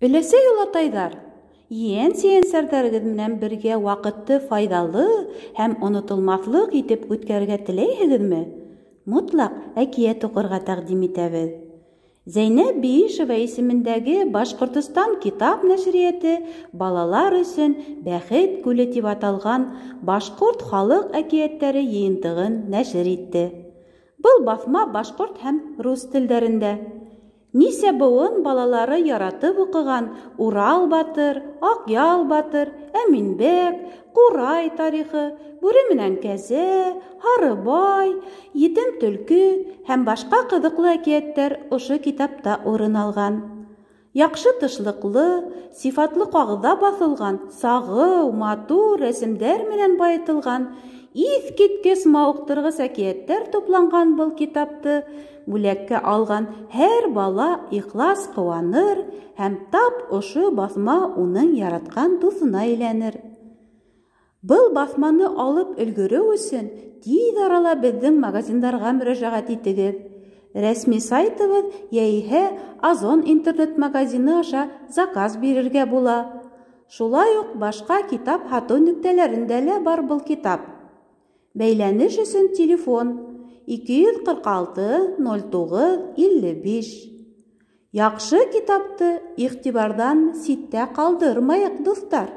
Өләсәй олатайҙар, ейән-сейәнсәрҙәрегеҙ менән бергә ваҡытты файҙалы һәм онотолмаҫлыҡ итеп үткәрергә теләйһегеҙме? Мотлаҡ әкиәт уҡырға тәҡдим итәбеҙ. Зәйнәб Биишева исемендәге Башҡортостан китап нәшриәте балалар өсөн «Бәхет күле» тип аталған башҡорт халыҡ әкиәттәре йыйынтығын нәшер итте. Был баҫма башҡорт һәм рус телдәрендә. Нисә быуын балалары яратып уҡыған Урал батыр, Аҡъял батыр, Әминбәк, Ҡурай тарихы, Бүре менән кәзә, Һарыбай, Етем төлкө һәм башҡа ҡыҙыҡлы әкиәттәр ошо китапта урын алған. Яҡшы тышлыҡлы, сифатлы ҡағыҙҙа баҫылған, сағыу, матур рәсемдәр менән байытылған, иҫ киткес мауыҡтырғыс әкиәттәр тупланған был китапты бүләккә алған һәр бала ихлас ҡыуаныр һәм тап ошо баҫма уның яратҡан дуҫына әйләнер. Был баҫманы алып өлгөрөү өсөн тиҙ арала беҙҙең магазиндарға мөрәжәғәт итегеҙ. Рәсми сайтыбыҙ йәиһә Озон интернет-магазины аша заказ бирергә була. Шулай уҡ башҡа китап һатыу нөктәләрендә лә бар был китап. Бәйләнеш өсөн телефон 246-09-55. Яҡшы китапты иғтибарҙан ситтә ҡалдырмайыҡ, дуҫтар.